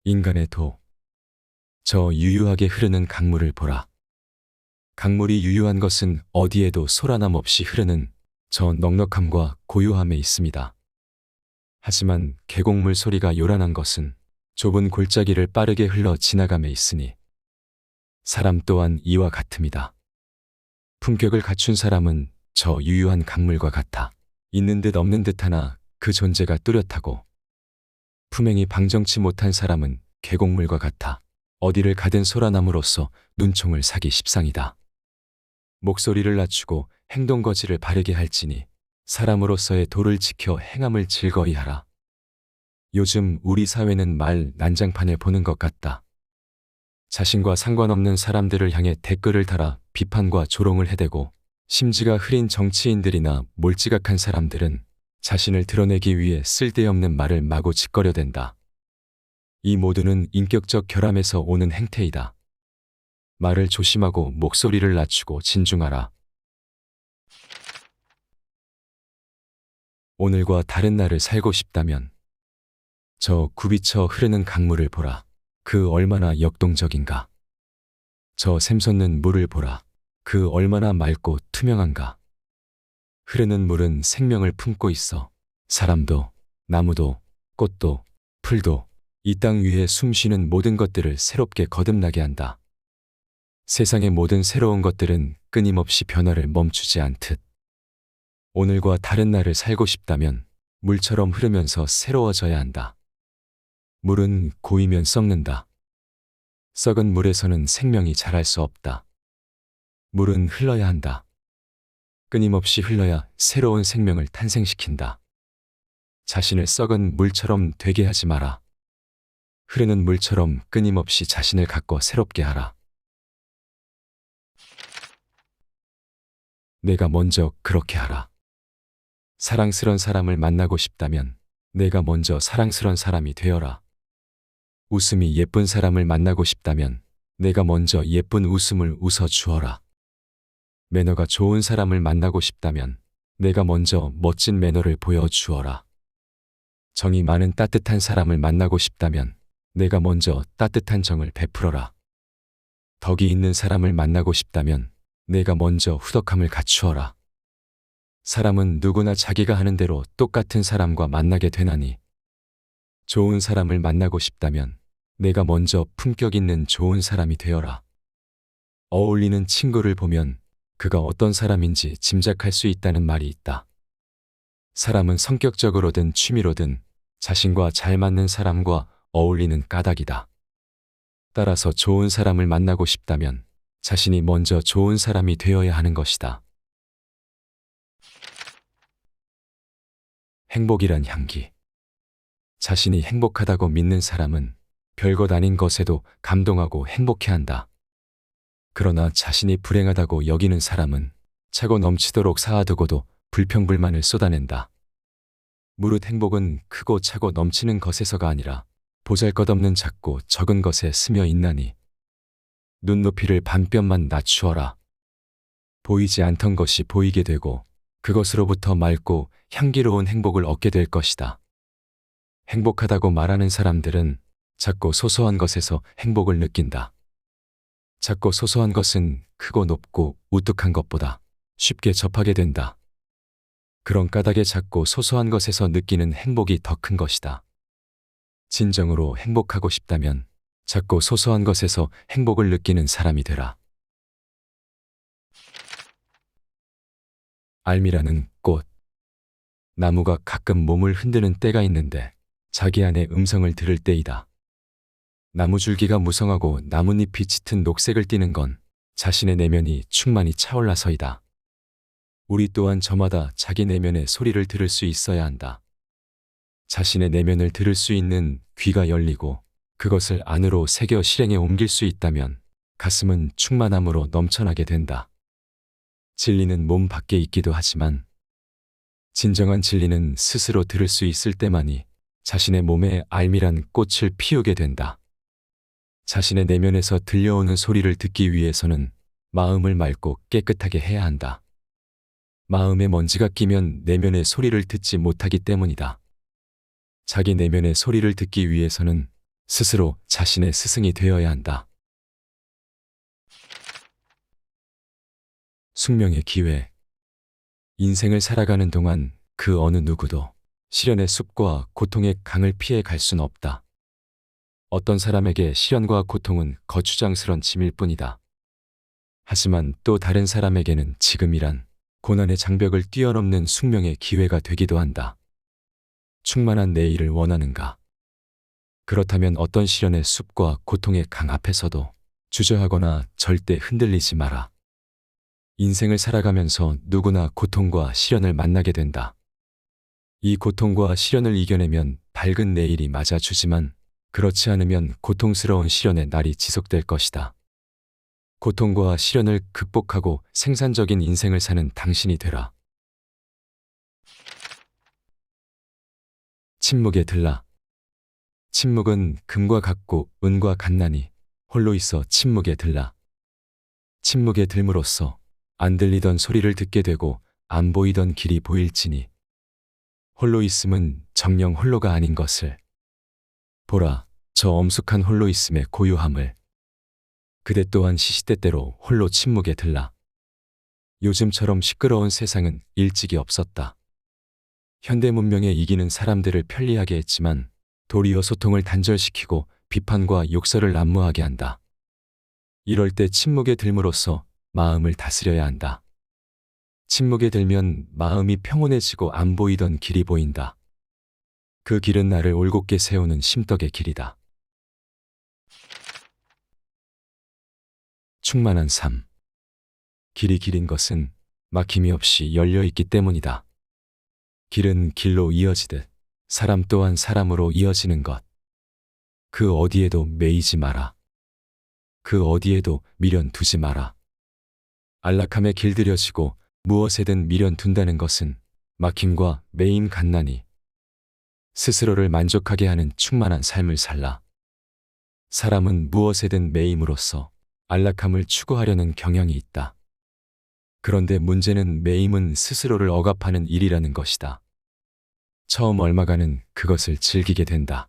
인간의 도. 저 유유하게 흐르는 강물을 보라. 강물이 유유한 것은 어디에도 소란함 없이 흐르는 저 넉넉함과 고요함에 있습니다. 하지만 계곡물 소리가 요란한 것은 좁은 골짜기를 빠르게 흘러 지나감에 있으니 사람 또한 이와 같습니다. 품격을 갖춘 사람은 저 유유한 강물과 같아 있는 듯 없는 듯 하나 그 존재가 뚜렷하고, 품행이 방정치 못한 사람은 계곡물과 같아 어디를 가든 소란함으로써 눈총을 사기 십상이다. 목소리를 낮추고 행동거지를 바르게 할지니 사람으로서의 도를 지켜 행함을 즐거이 하라. 요즘 우리 사회는 말 난장판을 보는 것 같다. 자신과 상관없는 사람들을 향해 댓글을 달아 비판과 조롱을 해대고, 심지가 흐린 정치인들이나 몰지각한 사람들은 자신을 드러내기 위해 쓸데없는 말을 마구 짓거려댄다. 이 모두는 인격적 결함에서 오는 행태이다. 말을 조심하고 목소리를 낮추고 진중하라. 오늘과 다른 날을 살고 싶다면 저 굽이쳐 흐르는 강물을 보라. 그 얼마나 역동적인가. 저 샘솟는 물을 보라. 그 얼마나 맑고 투명한가. 흐르는 물은 생명을 품고 있어 사람도, 나무도, 꽃도, 풀도, 이 땅 위에 숨쉬는 모든 것들을 새롭게 거듭나게 한다. 세상의 모든 새로운 것들은 끊임없이 변화를 멈추지 않듯 오늘과 다른 날을 살고 싶다면 물처럼 흐르면서 새로워져야 한다. 물은 고이면 썩는다. 썩은 물에서는 생명이 자랄 수 없다. 물은 흘러야 한다. 끊임없이 흘러야 새로운 생명을 탄생시킨다. 자신을 썩은 물처럼 되게 하지 마라. 흐르는 물처럼 끊임없이 자신을 가꿔 새롭게 하라. 내가 먼저 그렇게 하라. 사랑스런 사람을 만나고 싶다면 내가 먼저 사랑스런 사람이 되어라. 웃음이 예쁜 사람을 만나고 싶다면 내가 먼저 예쁜 웃음을 웃어 주어라. 매너가 좋은 사람을 만나고 싶다면 내가 먼저 멋진 매너를 보여 주어라. 정이 많은 따뜻한 사람을 만나고 싶다면 내가 먼저 따뜻한 정을 베풀어라. 덕이 있는 사람을 만나고 싶다면 내가 먼저 후덕함을 갖추어라. 사람은 누구나 자기가 하는 대로 똑같은 사람과 만나게 되나니, 좋은 사람을 만나고 싶다면 내가 먼저 품격 있는 좋은 사람이 되어라. 어울리는 친구를 보면 그가 어떤 사람인지 짐작할 수 있다는 말이 있다. 사람은 성격적으로든 취미로든 자신과 잘 맞는 사람과 어울리는 까닭이다. 따라서 좋은 사람을 만나고 싶다면 자신이 먼저 좋은 사람이 되어야 하는 것이다. 행복이란 향기. 자신이 행복하다고 믿는 사람은 별것 아닌 것에도 감동하고 행복해한다. 그러나 자신이 불행하다고 여기는 사람은 차고 넘치도록 쌓아두고도 불평불만을 쏟아낸다. 무릇 행복은 크고 차고 넘치는 것에서가 아니라 보잘것없는 작고 적은 것에 스며 있나니, 눈높이를 반뼘만 낮추어라. 보이지 않던 것이 보이게 되고 그것으로부터 맑고 향기로운 행복을 얻게 될 것이다. 행복하다고 말하는 사람들은 작고 소소한 것에서 행복을 느낀다. 작고 소소한 것은 크고 높고 우뚝한 것보다 쉽게 접하게 된다. 그런 까닭에 작고 소소한 것에서 느끼는 행복이 더 큰 것이다. 진정으로 행복하고 싶다면 작고 소소한 것에서 행복을 느끼는 사람이 되라. 알미라는 꽃. 나무가 가끔 몸을 흔드는 때가 있는데 자기 안의 음성을 들을 때이다. 나무줄기가 무성하고 나뭇잎이 짙은 녹색을 띠는 건 자신의 내면이 충만히 차올라서이다. 우리 또한 저마다 자기 내면의 소리를 들을 수 있어야 한다. 자신의 내면을 들을 수 있는 귀가 열리고 그것을 안으로 새겨 실행에 옮길 수 있다면 가슴은 충만함으로 넘쳐나게 된다. 진리는 몸 밖에 있기도 하지만 진정한 진리는 스스로 들을 수 있을 때만이 자신의 몸에 알미란 꽃을 피우게 된다. 자신의 내면에서 들려오는 소리를 듣기 위해서는 마음을 맑고 깨끗하게 해야 한다. 마음에 먼지가 끼면 내면의 소리를 듣지 못하기 때문이다. 자기 내면의 소리를 듣기 위해서는 스스로 자신의 스승이 되어야 한다. 숙명의 기회. 인생을 살아가는 동안 그 어느 누구도 시련의 숲과 고통의 강을 피해 갈 순 없다. 어떤 사람에게 시련과 고통은 거추장스런 짐일 뿐이다. 하지만 또 다른 사람에게는 지금이란 고난의 장벽을 뛰어넘는 숙명의 기회가 되기도 한다. 충만한 내일을 원하는가? 그렇다면 어떤 시련의 숲과 고통의 강 앞에서도 주저하거나 절대 흔들리지 마라. 인생을 살아가면서 누구나 고통과 시련을 만나게 된다. 이 고통과 시련을 이겨내면 밝은 내일이 맞아주지만 그렇지 않으면 고통스러운 시련의 날이 지속될 것이다. 고통과 시련을 극복하고 생산적인 인생을 사는 당신이 되라. 침묵에 들라. 침묵은 금과 같고 은과 같나니 홀로 있어 침묵에 들라. 침묵에 들므로써 안 들리던 소리를 듣게 되고 안 보이던 길이 보일지니 홀로 있음은 정녕 홀로가 아닌 것을 보라. 저 엄숙한 홀로 있음의 고요함을. 그대 또한 시시때때로 홀로 침묵에 들라. 요즘처럼 시끄러운 세상은 일찍이 없었다. 현대 문명에 이기는 사람들을 편리하게 했지만 도리어 소통을 단절시키고 비판과 욕설을 난무하게 한다. 이럴 때 침묵에 들므로써 마음을 다스려야 한다. 침묵에 들면 마음이 평온해지고 안 보이던 길이 보인다. 그 길은 나를 올곧게 세우는 심덕의 길이다. 충만한 삶. 길이 길인 것은 막힘이 없이 열려있기 때문이다. 길은 길로 이어지듯 사람 또한 사람으로 이어지는 것. 그 어디에도 매이지 마라. 그 어디에도 미련 두지 마라. 안락함에 길들여지고 무엇에든 미련 둔다는 것은 막힘과 매임 같나니 스스로를 만족하게 하는 충만한 삶을 살라. 사람은 무엇에든 매임으로써 안락함을 추구하려는 경향이 있다. 그런데 문제는 매임은 스스로를 억압하는 일이라는 것이다. 처음 얼마간은 그것을 즐기게 된다.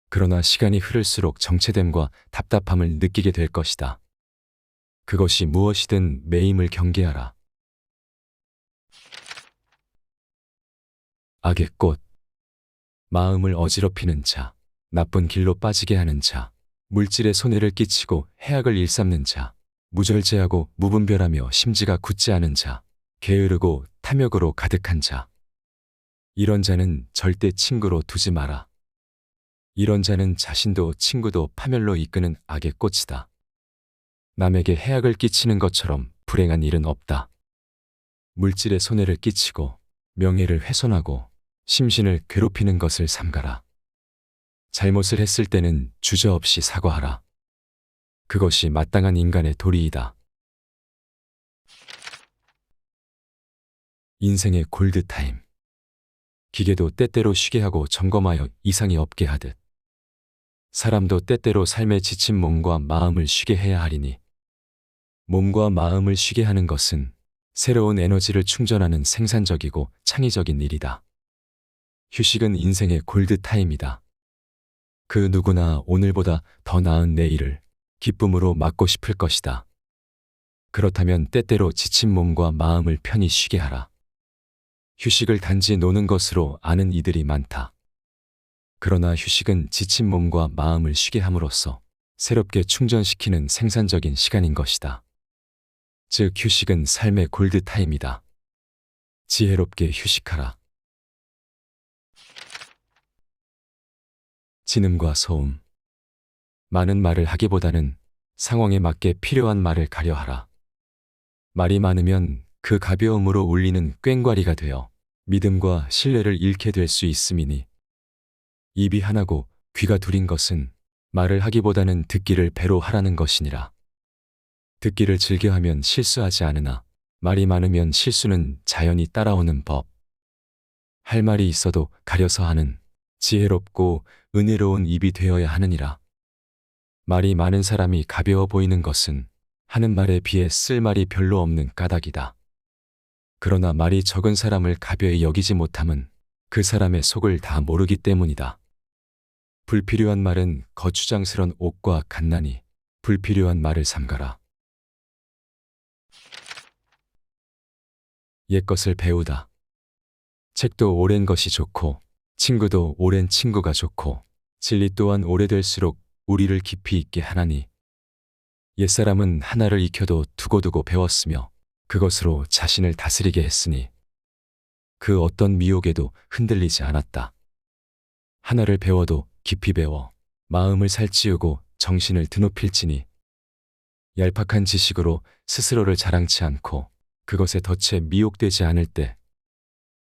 그러나 시간이 흐를수록 정체됨과 답답함을 느끼게 될 것이다. 그것이 무엇이든 매임을 경계하라. 악의 꽃. 마음을 어지럽히는 자, 나쁜 길로 빠지게 하는 자, 물질에 손해를 끼치고 해악을 일삼는 자, 무절제하고 무분별하며 심지가 굳지 않은 자, 게으르고 탐욕으로 가득한 자. 이런 자는 절대 친구로 두지 마라. 이런 자는 자신도 친구도 파멸로 이끄는 악의 꽃이다. 남에게 해악을 끼치는 것처럼 불행한 일은 없다. 물질에 손해를 끼치고 명예를 훼손하고 심신을 괴롭히는 것을 삼가라. 잘못을 했을 때는 주저없이 사과하라. 그것이 마땅한 인간의 도리이다. 인생의 골드타임. 기계도 때때로 쉬게 하고 점검하여 이상이 없게 하듯 사람도 때때로 삶에 지친 몸과 마음을 쉬게 해야 하리니 몸과 마음을 쉬게 하는 것은 새로운 에너지를 충전하는 생산적이고 창의적인 일이다. 휴식은 인생의 골드타임이다. 그 누구나 오늘보다 더 나은 내일을 기쁨으로 맞고 싶을 것이다. 그렇다면 때때로 지친 몸과 마음을 편히 쉬게 하라. 휴식을 단지 노는 것으로 아는 이들이 많다. 그러나 휴식은 지친 몸과 마음을 쉬게 함으로써 새롭게 충전시키는 생산적인 시간인 것이다. 즉 휴식은 삶의 골드타임이다. 지혜롭게 휴식하라. 진음과 소음. 많은 말을 하기보다는 상황에 맞게 필요한 말을 가려하라. 말이 많으면 그 가벼움으로 울리는 꽹과리가 되어 믿음과 신뢰를 잃게 될 수 있음이니 입이 하나고 귀가 둘인 것은 말을 하기보다는 듣기를 배로 하라는 것이니라. 듣기를 즐겨하면 실수하지 않으나 말이 많으면 실수는 자연히 따라오는 법. 할 말이 있어도 가려서 하는 지혜롭고 은혜로운 입이 되어야 하느니라. 말이 많은 사람이 가벼워 보이는 것은 하는 말에 비해 쓸 말이 별로 없는 까닭이다. 그러나 말이 적은 사람을 가벼이 여기지 못함은 그 사람의 속을 다 모르기 때문이다. 불필요한 말은 거추장스런 옷과 같나니 불필요한 말을 삼가라. 옛것을 배우다. 책도 오랜 것이 좋고 친구도 오랜 친구가 좋고 진리 또한 오래될수록 우리를 깊이 있게 하나니 옛사람은 하나를 익혀도 두고두고 배웠으며 그것으로 자신을 다스리게 했으니 그 어떤 미혹에도 흔들리지 않았다. 하나를 배워도 깊이 배워 마음을 살찌우고 정신을 드높일지니 얄팍한 지식으로 스스로를 자랑치 않고 그것에 덫에 미혹되지 않을 때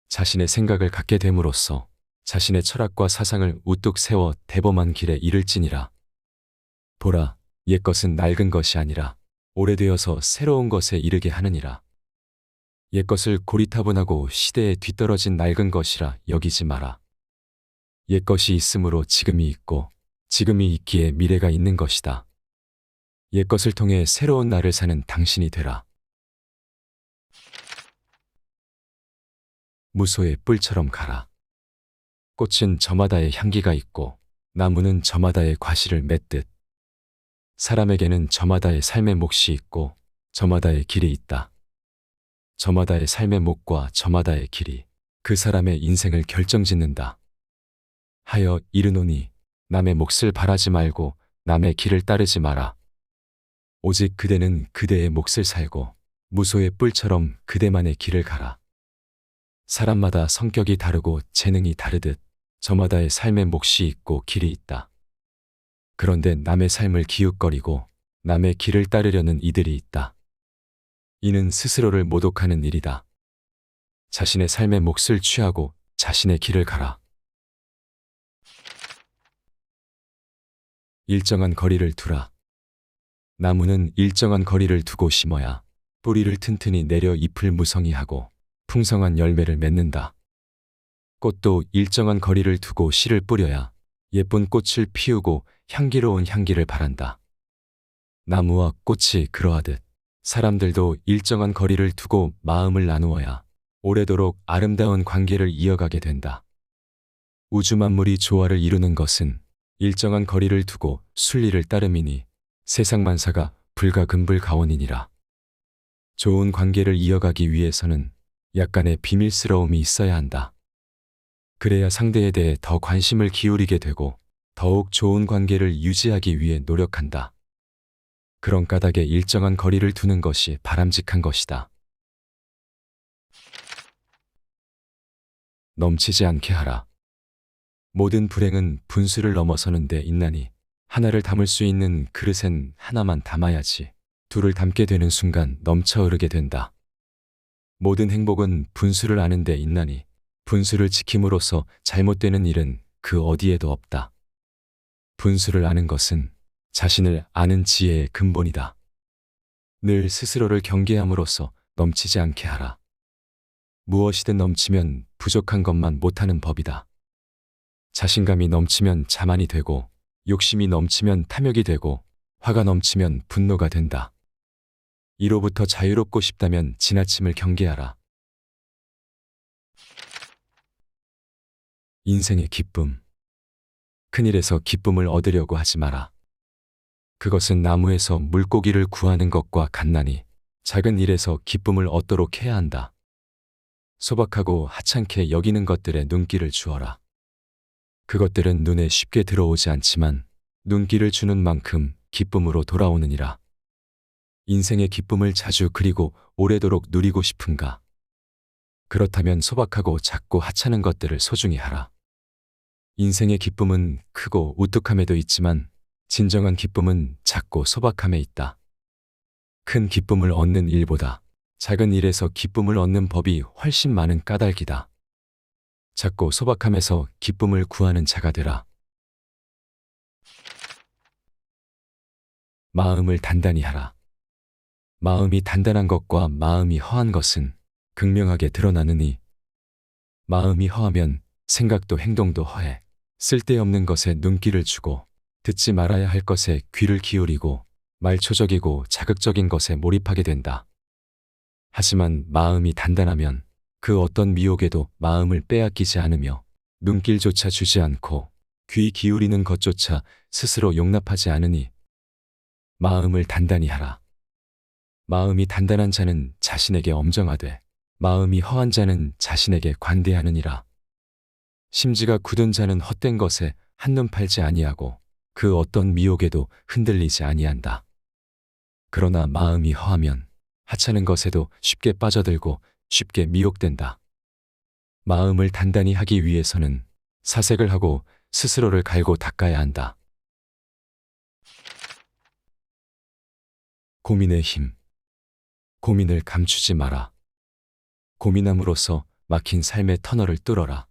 자신의 생각을 갖게 됨으로써 자신의 철학과 사상을 우뚝 세워 대범한 길에 이를지니라. 보라, 옛것은 낡은 것이 아니라 오래되어서 새로운 것에 이르게 하느니라. 옛것을 고리타분하고 시대에 뒤떨어진 낡은 것이라 여기지 마라. 옛것이 있으므로 지금이 있고 지금이 있기에 미래가 있는 것이다. 옛것을 통해 새로운 날을 사는 당신이 되라. 무소의 뿔처럼 가라. 꽃은 저마다의 향기가 있고 나무는 저마다의 과실을 맺듯 사람에게는 저마다의 삶의 몫이 있고 저마다의 길이 있다. 저마다의 삶의 몫과 저마다의 길이 그 사람의 인생을 결정짓는다. 하여 이르노니 남의 몫을 바라지 말고 남의 길을 따르지 마라. 오직 그대는 그대의 몫을 살고 무소의 뿔처럼 그대만의 길을 가라. 사람마다 성격이 다르고 재능이 다르듯 저마다의 삶의 몫이 있고 길이 있다. 그런데 남의 삶을 기웃거리고 남의 길을 따르려는 이들이 있다. 이는 스스로를 모독하는 일이다. 자신의 삶의 몫을 취하고 자신의 길을 가라. 일정한 거리를 두라. 나무는 일정한 거리를 두고 심어야 뿌리를 튼튼히 내려 잎을 무성히하고 풍성한 열매를 맺는다. 꽃도 일정한 거리를 두고 씨를 뿌려야 예쁜 꽃을 피우고 향기로운 향기를 발한다. 나무와 꽃이 그러하듯 사람들도 일정한 거리를 두고 마음을 나누어야 오래도록 아름다운 관계를 이어가게 된다. 우주 만물이 조화를 이루는 것은 일정한 거리를 두고 순리를 따름이니 세상 만사가 불가금불가원이니라. 좋은 관계를 이어가기 위해서는 약간의 비밀스러움이 있어야 한다. 그래야 상대에 대해 더 관심을 기울이게 되고 더욱 좋은 관계를 유지하기 위해 노력한다. 그런 까닭에 일정한 거리를 두는 것이 바람직한 것이다. 넘치지 않게 하라. 모든 불행은 분수를 넘어서는 데 있나니 하나를 담을 수 있는 그릇엔 하나만 담아야지 둘을 담게 되는 순간 넘쳐 흐르게 된다. 모든 행복은 분수를 아는 데 있나니 분수를 지킴으로써 잘못되는 일은 그 어디에도 없다. 분수를 아는 것은 자신을 아는 지혜의 근본이다. 늘 스스로를 경계함으로써 넘치지 않게 하라. 무엇이든 넘치면 부족한 것만 못하는 법이다. 자신감이 넘치면 자만이 되고 욕심이 넘치면 탐욕이 되고 화가 넘치면 분노가 된다. 이로부터 자유롭고 싶다면 지나침을 경계하라. 인생의 기쁨. 큰일에서 기쁨을 얻으려고 하지 마라. 그것은 나무에서 물고기를 구하는 것과 같나니 작은 일에서 기쁨을 얻도록 해야 한다. 소박하고 하찮게 여기는 것들에 눈길을 주어라. 그것들은 눈에 쉽게 들어오지 않지만 눈길을 주는 만큼 기쁨으로 돌아오느니라. 인생의 기쁨을 자주 그리고 오래도록 누리고 싶은가? 그렇다면 소박하고 작고 하찮은 것들을 소중히 하라. 인생의 기쁨은 크고 우뚝함에도 있지만 진정한 기쁨은 작고 소박함에 있다. 큰 기쁨을 얻는 일보다 작은 일에서 기쁨을 얻는 법이 훨씬 많은 까닭이다. 작고 소박함에서 기쁨을 구하는 자가 되라. 마음을 단단히 하라. 마음이 단단한 것과 마음이 허한 것은 극명하게 드러나느니 마음이 허하면 생각도 행동도 허해 쓸데없는 것에 눈길을 주고 듣지 말아야 할 것에 귀를 기울이고 말초적이고 자극적인 것에 몰입하게 된다. 하지만 마음이 단단하면 그 어떤 미혹에도 마음을 빼앗기지 않으며 눈길조차 주지 않고 귀 기울이는 것조차 스스로 용납하지 않으니 마음을 단단히 하라. 마음이 단단한 자는 자신에게 엄정하되 마음이 허한 자는 자신에게 관대하느니라. 심지가 굳은 자는 헛된 것에 한눈 팔지 아니하고 그 어떤 미혹에도 흔들리지 아니한다. 그러나 마음이 허하면 하찮은 것에도 쉽게 빠져들고 쉽게 미혹된다. 마음을 단단히 하기 위해서는 사색을 하고 스스로를 갈고 닦아야 한다. 고민의 힘. 고민을 감추지 마라. 고민함으로써 막힌 삶의 터널을 뚫어라.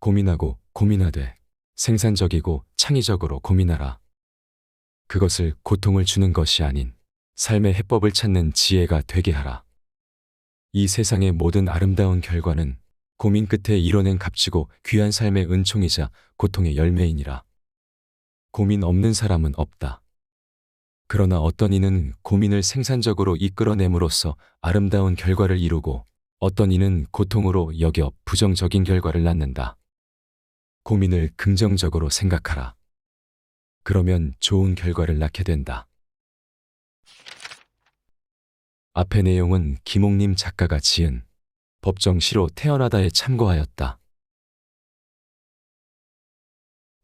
고민하고 고민하되 생산적이고 창의적으로 고민하라. 그것을 고통을 주는 것이 아닌 삶의 해법을 찾는 지혜가 되게 하라. 이 세상의 모든 아름다운 결과는 고민 끝에 이뤄낸 값지고 귀한 삶의 은총이자 고통의 열매이니라. 고민 없는 사람은 없다. 그러나 어떤 이는 고민을 생산적으로 이끌어냄으로써 아름다운 결과를 이루고 어떤 이는 고통으로 여겨 부정적인 결과를 낳는다. 고민을 긍정적으로 생각하라. 그러면 좋은 결과를 낳게 된다. 앞의 내용은 김옥림 작가가 지은 법정시로 태어나다에 참고하였다.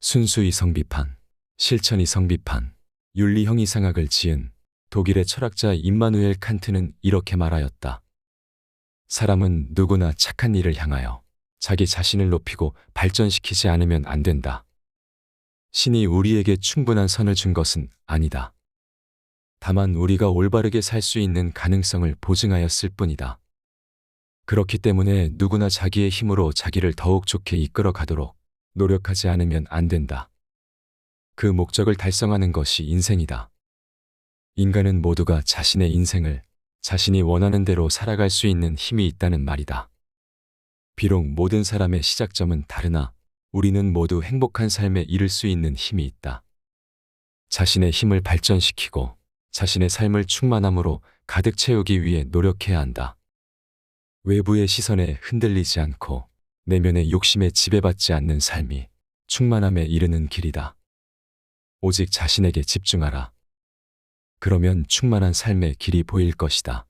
순수 이성 비판, 실천 이성 비판, 윤리형 이상학을 지은 독일의 철학자 임마누엘 칸트는 이렇게 말하였다. 사람은 누구나 착한 일을 향하여 자기 자신을 높이고 발전시키지 않으면 안 된다. 신이 우리에게 충분한 선을 준 것은 아니다. 다만 우리가 올바르게 살 수 있는 가능성을 보증하였을 뿐이다. 그렇기 때문에 누구나 자기의 힘으로 자기를 더욱 좋게 이끌어 가도록 노력하지 않으면 안 된다. 그 목적을 달성하는 것이 인생이다. 인간은 모두가 자신의 인생을 자신이 원하는 대로 살아갈 수 있는 힘이 있다는 말이다. 비록 모든 사람의 시작점은 다르나 우리는 모두 행복한 삶에 이를 수 있는 힘이 있다. 자신의 힘을 발전시키고 자신의 삶을 충만함으로 가득 채우기 위해 노력해야 한다. 외부의 시선에 흔들리지 않고 내면의 욕심에 지배받지 않는 삶이 충만함에 이르는 길이다. 오직 자신에게 집중하라. 그러면 충만한 삶의 길이 보일 것이다.